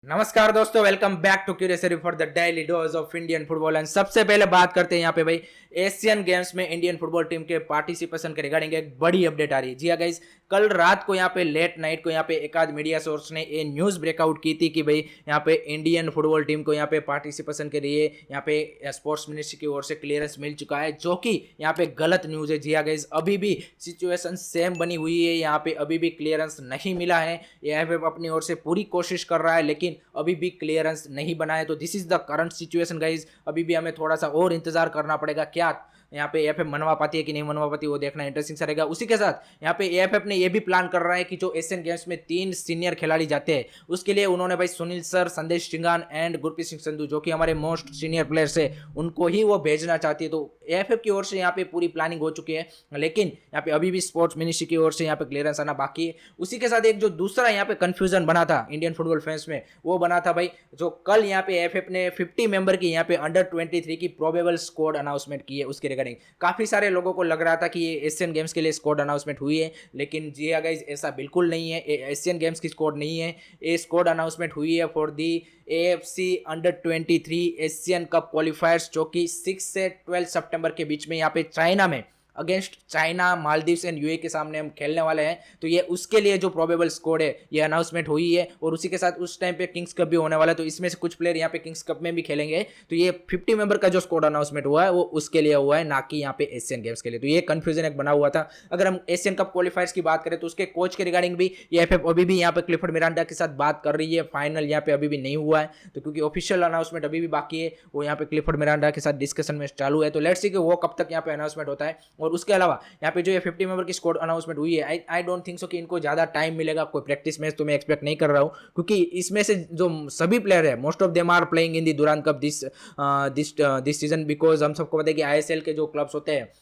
नमस्कार दोस्तों, welcome back to curiosity for the daily dose of Indian football. And सबसे पहले बात करते हैं यहाँ पे भाई एशियन गेम्स में इंडियन फुटबॉल टीम के पार्टिसिपेशन के रिगार्डिंग एक बड़ी अपडेट आ रही है। जी हाँ गाइस, कल रात को यहाँ पे लेट नाइट को यहाँ पे एक आध मीडिया सोर्स ने ये न्यूज ब्रेकआउट की थी कि भाई यहाँ पे इंडियन फुटबॉल टीम को यहाँ पे पार्टिसिपेशन के लिए यहाँ पे स्पोर्ट्स मिनिस्ट्री की ओर से क्लियरेंस मिल चुका है, जो कि यहाँ पे गलत न्यूज है। जी हाँ गाइस, अभी भी सिचुएशन सेम बनी हुई है, यहाँ पे अभी भी क्लियरेंस नहीं मिला है। एएफएफ अपनी ओर से पूरी कोशिश कर रहा है लेकिन अभी भी क्लियरेंस नहीं बना है। तो this is the current situation guys. अभी भी हमें थोड़ा सा और इंतजार करना पड़ेगा, क्या यहाँ पे एएफएफ मनवा पाती है कि नहीं मनवा पाती, वो देखना इंटरेस्टिंग सा रहेगा। उसी के साथ यहाँ पे एएफएफ ने ये भी प्लान कर रहा है कि जो एशियन गेम्स में 3 सीनियर खिलाड़ी जाते हैं उसके लिए उन्होंने भाई सुनील सर, संदेश चिंगान एंड गुरप्रीत सिंह संधू, जो कि हमारे मोस्ट सीनियर प्लेयर्स है, उनको ही वो भेजना चाहती है। तो एएफएफ की ओर से यहाँ पे पूरी प्लानिंग हो चुकी है, लेकिन यहाँ पे अभी भी स्पोर्ट्स मिनिस्ट्री की ओर से यहाँ पे क्लियरेंस आना बाकी है। उसी के साथ एक जो दूसरा यहाँ पे कंफ्यूजन बना था इंडियन फुटबॉल फैंस में, वो बना था भाई जो कल यहाँ पे एएफएफ ने 50 मेंबर की यहाँ पे अंडर 23 की प्रोबेबल स्क्वाड अनाउंसमेंट की है। उसके रिगार्डिंग काफी सारे लोगों को लग रहा था कि ये एशियन गेम्स के लिए स्क्वाड अनाउंसमेंट हुई है, लेकिन जी गाइस ऐसा बिल्कुल नहीं है। एशियन गेम्स की स्क्वाड नहीं है, ये स्क्वाड अनाउंसमेंट हुई है for the AFC under 23 Asian cup क्वालिफायर्स, जो कि 6 से 12 सितंबर के बीच में यहाँ पे चाइना में against China, Maldives and UAE के सामने हम खेलने वाले हैं। तो ये उसके लिए जो प्रोबेबल स्क्वाड है ये अनाउंसमेंट हुई है, और उसी के साथ उस टाइम पे किंग्स कप भी होने वाला है, तो इसमें से कुछ प्लेयर यहाँ पे किंग्स कप में भी खेलेंगे। तो ये 50 मेंबर का जो स्क्वाड अनाउंसमेंट हुआ है वो उसके लिए हुआ है, ना कि यहाँ पे एशियन गेम्स के लिए। तो ये कंफ्यूजन एक बना हुआ था। अगर हम एशियन कप क्वालिफायर्स की बात करें तो उसके कोच के रिगार्डिंग भी एएफएफ अभी भी यहाँ पे क्लिफर्ड मिरांडा के साथ बात कर रही है। फाइनल यहाँ पे अभी भी नहीं हुआ है, तो क्योंकि ऑफिशियल अनाउंसमेंट अभी भी बाकी है, वो यहाँ पे क्लिफर्ड मिरांडा के साथ डिस्कशन में चालू है। तो लेट्स सी कि वो कब तक यहाँ पे अनाउंसमेंट होता है। और उसके अलावा यहाँ पे जो ये 50 मेंबर की स्क्वाड अनाउंसमेंट हुई है, आई डोंट थिंक सो कि इनको ज्यादा टाइम मिलेगा। कोई प्रैक्टिस मैच तो मैं एक्सपेक्ट नहीं कर रहा हूँ, क्योंकि इसमें से जो सभी प्लेयर है most of them are playing in the Durand cup this season, because हम सबको पता है कि आईएसएल के जो क्लब्स होते हैं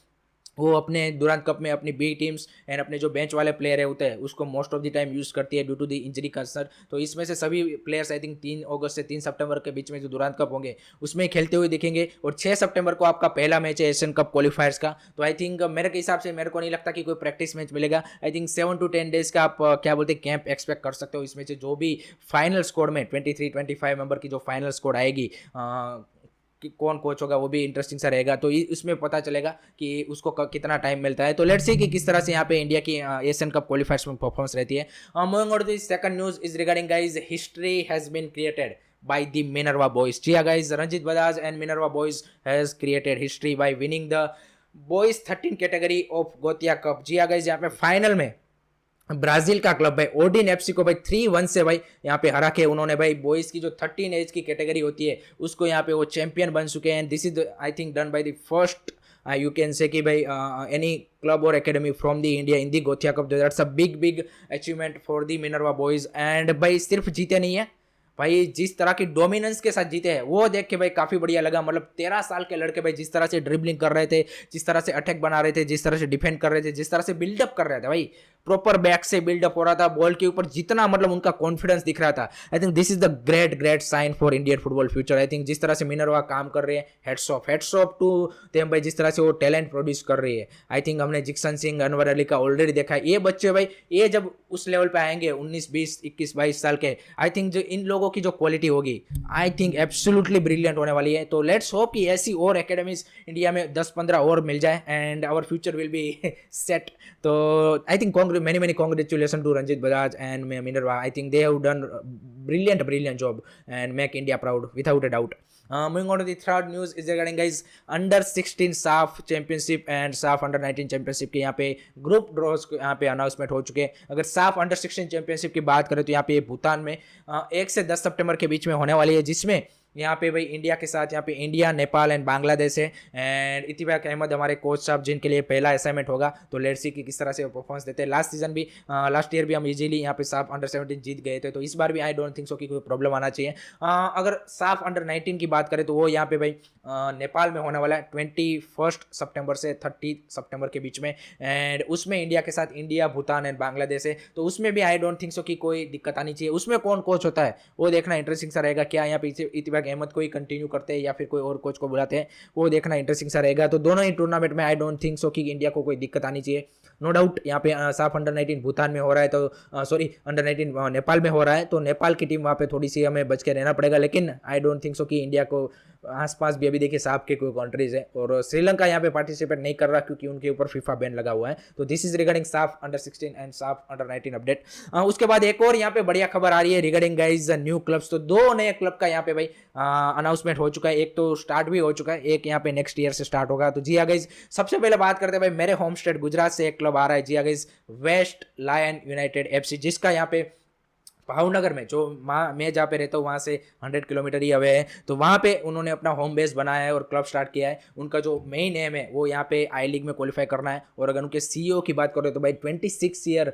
वो अपने दुरान कप में अपनी बी टीम्स एंड अपने जो बेंच वाले प्लेयर है होते हैं उसको most of the time use करती है due to the injury concern. तो इसमें से सभी प्लेयर्स आई थिंक 3 अगस्त से 3 सितंबर के बीच में जो दुरान कप होंगे उसमें खेलते हुए दिखेंगे। और 6 सितंबर को आपका पहला मैच है एशियन कप क्वालिफायर्स का। तो आई थिंक मेरे के हिसाब से मेरे को नहीं लगता कि कोई प्रैक्टिस मैच मिलेगा। आई थिंक 7 to 10 डेज का आप क्या बोलते हैं कैंप एक्सपेक्ट कर सकते हो। इसमें से जो भी फाइनल स्क्वाड में 23-25 मेंबर की जो फाइनल स्क्वाड आएगी, कि कौन कोच होगा वो भी इंटरेस्टिंग सा रहेगा। तो इसमें पता चलेगा कि उसको कितना टाइम मिलता है। तो लेट्स सी कि किस तरह से यहाँ पे इंडिया की एशियन कप क्वालिफायर्स में परफॉर्मेंस रहती है। Moving on to the second news is regarding guys, history has been created by the Minerva boys. जी हाँ guys, Ranjit Bajaj and Minerva boys has created history by winning the boys 13 category of गोतिया cup. जी हाँ guys, यहाँ पे final में Brazil का club भाई Odin FC को भाई 3-1 से भाई यहाँ पे हरा के उन्होंने भाई बॉयज की जो 13 एज की कैटेगरी होती है उसको यहाँ पे वो चैंपियन बन चुके हैं। This is I think done by the first you can say कि भाई एनी क्लब और academy from the India in the Gothia cup. That's a big achievement for the Minerva boys. And भाई सिर्फ जीते नहीं है भाई, जिस तरह की डोमिनेंस के साथ जीते हैं वो देख के भाई काफी बढ़िया लगा। मतलब 13 साल के लड़के भाई जिस तरह से ड्रिबलिंग कर रहे थे, जिस तरह से अटैक बना रहे थे, जिस तरह से डिफेंड कर रहे थे, जिस तरह से बिल्डअप कर रहे थे भाई, प्रॉपर बैक से बिल्डअप हो रहा था बॉल के ऊपर, जितना मतलब उनका कॉन्फिडेंस दिख रहा था। I think this is the great sign for Indian football future. I think जिस तरह से मिनरवा काम कर रहे हैं, हेड्स ऑफ टू देम भाई, जिस तरह से वो टैलेंट प्रोड्यूस कर रही है। आई थिंक हमने जिक्सन सिंह, अनवर अली का ऑलरेडी देखा है। ये बच्चे भाई ये जब उस लेवल पे आएंगे 19, 20, 21, 22 साल के, आई थिंक जो इन लोगों की जो क्वालिटी होगी आई थिंक एब्सोल्युटली ब्रिलियंट होने वाली है। तो लेट्स होप कि ऐसी और एकेडमीज इंडिया में 10-15 और मिल जाए and our future will be set. तो I think many congratulations to Ranjit Bajaj and Minerva. I think they have done brilliant job and make India proud without a doubt. Moving on to the third news is regarding guys under 16 साफ championship and साफ under 19 championship के यहाँ पे group drawers यहाँ पे announcement हो चुके हैं। अगर साफ अंडर 16 चैंपियनशिप की बात करें तो यहाँ पे भूटान में 1 से 10 सितंबर के बीच में होने वाली है, जिसमें यहाँ पे भाई इंडिया के साथ यहाँ पे इंडिया, नेपाल एंड बांग्लादेश है। एंड इतिबाक अहमद हमारे कोच साहब जिनके लिए पहला असाइनमेंट होगा। तो लेट्स सी कि किस तरह से परफॉर्मेंस देते हैं। लास्ट ईयर भी हम इजीली यहाँ पे साफ अंडर 17 जीत गए थे, तो इस बार भी आई डोंट थिंक सो कि कोई प्रॉब्लम आना चाहिए। अगर साफ अंडर 19 की बात करें तो वो यहाँ पे भाई नेपाल में होने वाला है 21 सितंबर से 30 सितंबर के बीच में। एंड उसमें इंडिया के साथ इंडिया, भूटान एंड बांग्लादेश है। तो उसमें भी आई डोंट थिंक सो कि कोई दिक्कत आनी चाहिए। उसमें कौन कोच होता है वो देखना इंटरेस्टिंग सा रहेगा। क्या यहाँ पे इतिबाक अहमद को ही कंटिन्यू करते हैं या फिर कोई और कोच को बुलाते हैं, वो देखना इंटरेस्टिंग सा रहेगा। तो दोनों ही टूर्नामेंट में आई डोंट थिंक सो कि इंडिया को कोई दिक्कत आनी चाहिए। नो डाउट यहाँ पे साफ अंडर-19 भूटान में हो रहा है, तो सॉरी अंडर-19 नेपाल में हो रहा है, तो नेपाल की टीम वहाँ पे थोड़ी सी हमें बच के रहना पड़ेगा, लेकिन आई डोंट थिंक सो कि इंडिया को आसपास भी अभी देखिए साफ के कोई कंट्रीज है, और श्रीलंका यहाँ पे पार्टिसिपेट नहीं कर रहा क्योंकि उनके ऊपर फीफा बैन लगा हुआ है। तो दिस इज रिगार्डिंग साफ अंडर-16 एंड साफ अंडर-19 अपडेट। उसके बाद एक और यहाँ पे बढ़िया खबर आ रही है रिगार्डिंग गाइज न्यू क्लब्स। तो 2 नए क्लब का यहाँ पे भाई अनाउंसमेंट हो चुका है, एक तो स्टार्ट भी हो चुका है, एक यहाँ पे नेक्स्ट ईयर से स्टार्ट होगा। तो जी हाँ गाइज, सबसे पहले बात करते हैं भाई मेरे होम स्टेट गुजरात से एक क्लब आ रहा है। जी हाँ guys, west lion united FC, जिसका यहाँ पे भावनगर में, जो मैं जहाँ पे रहता हूँ वहाँ से 100 किलोमीटर ही अवे है, तो वहाँ पे उन्होंने अपना होम बेस बनाया है और क्लब स्टार्ट किया है। उनका जो मेन एम है वो यहाँ पे आई लीग में क्वालिफाई करना है। और अगर उनके CEO की बात करें तो भाई 26 ईयर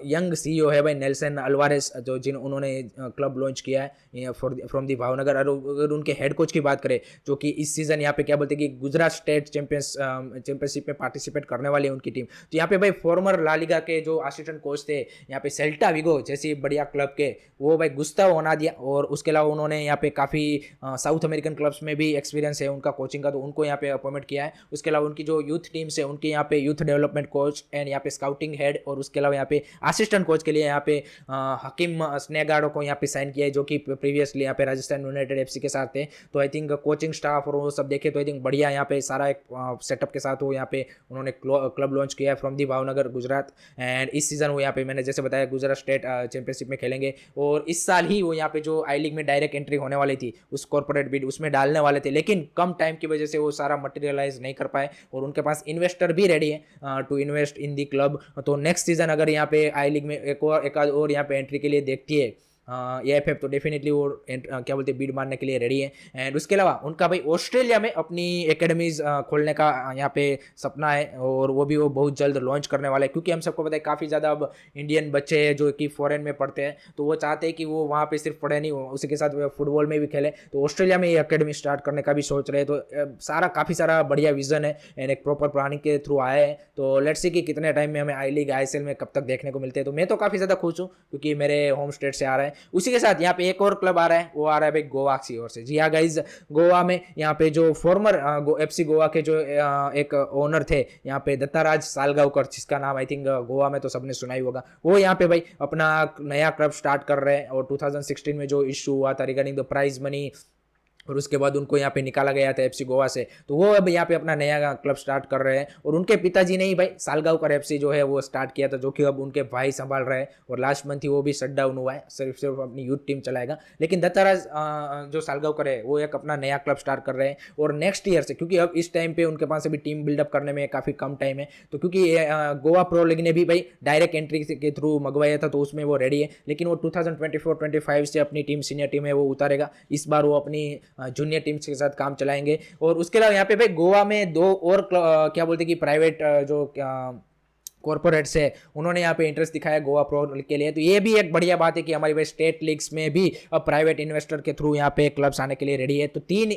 यंग CEO है भाई नेल्सन अल्वारेस, जो उन्होंने क्लब लॉन्च किया है फ्रॉम दी भावनगर। और अगर उनके हेड कोच की बात करें, जो कि इस सीज़न यहाँ पे क्या बोलते हैं कि गुजरात स्टेट चैंपियनशिप में पार्टिसिपेट करने वाली है उनकी टीम। तो यहाँ पे भाई फॉर्मर ला लीगा के जो असिस्टेंट कोच थे यहाँ पे सेल्टा विगो जैसी बढ़िया क्लब के, वो भाई गुस्ताव ओनादिया, और उसके अलावा उन्होंने यहाँ पे काफ़ी साउथ अमेरिकन क्लब्स में भी एक्सपीरियंस है उनका कोचिंग का, तो उनको यहाँ पे अपॉइंटमेंट किया है। उसके अलावा उनकी जो यूथ टीम्स है उनके यहाँ पे यूथ डेवलपमेंट कोच एंड यहाँ पे स्काउटिंग हेड, और उसके अलावा यहाँ पे असिस्टेंट कोच के लिए यहाँ पे हकीम स्नेगाड़ो को यहाँ पे साइन किया है, जो कि प्रीवियसली यहाँ पे राजस्थान यूनाइटेड FC के साथ थे। तो आई थिंक कोचिंग स्टाफ और वो सब देखे तो आई थिंक बढ़िया यहाँ पे सारा एक सेटअप के साथ वो यहाँ पे उन्होंने क्लब लॉन्च किया है from the Bhavnagar Gujarat. And इस सीजन वो यहाँ पे मैंने जैसे बताया गुजरात स्टेट चैंपियनशिप में खेलेंगे, और इस साल ही वो यहाँ पे जो आई लीग में डायरेक्ट एंट्री होने वाली थी उस कॉर्पोरेट बिड उसमें डालने वाले थे, लेकिन कम टाइम की वजह से वो सारा मटेरियलाइज नहीं कर पाए, और उनके पास इन्वेस्टर भी रेडी है to invest in the club. तो नेक्स्ट सीजन अगर यहाँ पे आई लीग में एक और यहाँ पे एंट्री के लिए देखती है AFF, तो डेफिनेटली वो क्या बोलते हैं बीड मारने के लिए रेडी है। एंड उसके अलावा उनका भाई ऑस्ट्रेलिया में अपनी एकेडमीज खोलने का यहाँ पे सपना है, और वो भी वो बहुत जल्द लॉन्च करने वाला है, क्योंकि हम सबको पता है काफ़ी ज़्यादा अब इंडियन बच्चे हैं जो कि फॉरेन में पढ़ते हैं, तो वो चाहते हैं कि वो वहाँ पे सिर्फ पढ़े नहीं, उसी के साथ फुटबॉल में भी खेले। तो ऑस्ट्रेलिया में ये अकेडमी स्टार्ट करने का भी सोच रहे हैं। तो काफ़ी सारा बढ़िया विजन है एंड एक प्रॉपर प्लानिंग के थ्रू आया है। तो लेट्स सी कि कितने टाइम में हमें आई लीग ISL में कब तक देखने को मिलते हैं। तो मैं तो काफ़ी ज़्यादा खुश हूँ क्योंकि मेरे होम स्टेट से आ रहा है। उसी के साथ यहाँ पे एक और क्लब आ रहा है, वो आ रहा है भाई गोवा की ओर से। जी हाँ गाइज, गोवा में यहाँ पे जो फॉर्मर FC गोवा के जो एक ओनर थे यहाँ पे दत्ताराज सालगांवकर, जिसका नाम आई थिंक गोवा में तो सबने सुना ही होगा, वो यहाँ पे भाई अपना नया क्लब स्टार्ट कर रहे हैं। और 2016 में जो इशू हुआ था रिगार्डिंग द प्राइज मनी, और उसके बाद उनको यहाँ पे निकाला गया था FC गोवा से, तो वो अब यहाँ पे अपना नया क्लब स्टार्ट कर रहे हैं। और उनके पिताजी ने ही भाई सालगांवकर FC जो है वो स्टार्ट किया था, जो कि अब उनके भाई संभाल रहे हैं, और लास्ट मंथ ही वो भी शट डाउन हुआ है, सिर्फ अपनी यूथ टीम चलाएगा। लेकिन दत्ताराज जो सालगांवकर है वो एक अपना नया क्लब स्टार्ट कर रहे हैं, और नेक्स्ट ईयर से, क्योंकि अब इस टाइम पे उनके पास अभी टीम बिल्डअप करने में काफ़ी कम टाइम है, तो क्योंकि गोवा प्रो लीग ने भी भाई डायरेक्ट एंट्री के थ्रू मंगवाया था, तो उसमें वो रेडी है, लेकिन वो 2024-25 से अपनी टीम सीनियर टीम है वो उतारेगा। इस बार वो अपनी जूनियर टीम के साथ काम चलाएंगे। और उसके अलावा यहाँ पे भाई गोवा में 2 और क्या बोलते हैं कि प्राइवेट जो कॉर्पोरेट्स है उन्होंने यहाँ पे इंटरेस्ट दिखाया गोवा प्रो के लिए। तो ये भी एक बढ़िया बात है कि हमारी भाई स्टेट लीग्स में भी अब प्राइवेट इन्वेस्टर के थ्रू यहाँ पे क्लब्स आने के लिए रेडी है। तो 3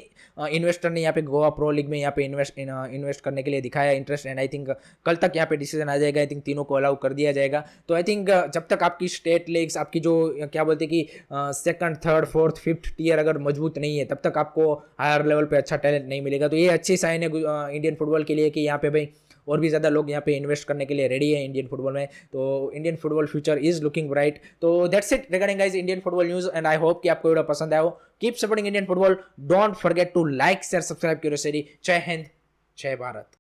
इन्वेस्टर ने यहाँ पे गोवा प्रो लीग में यहाँ पे इन्वेस्ट करने के लिए दिखाया इंटरेस्ट, एंड आई थिंक कल तक यहाँ पे डिसीजन आ जाएगा। आई थिंक तीनों को अलाउ कर दिया जाएगा। तो आई थिंक जब तक आपकी स्टेट लीग्स, आपकी जो क्या बोलते हैं कि 2nd, 3rd, 4th, 5th tier अगर मजबूत नहीं है, तब तक आपको हायर लेवल पे अच्छा टैलेंट नहीं मिलेगा। तो ये अच्छी साइन है इंडियन फुटबॉल के लिए कि यहाँ पे भाई और भी ज़्यादा लोग यहाँ पे इन्वेस्ट करने के लिए रेडी है इंडियन फुटबॉल में। तो Indian football future is looking bright. तो that's it regarding guys Indian football news, and I hope कि आपको वीडियो पसंद आया हो। Keep supporting Indian football, don't forget to like share subscribe curiosity. जय हिंद, जय भारत।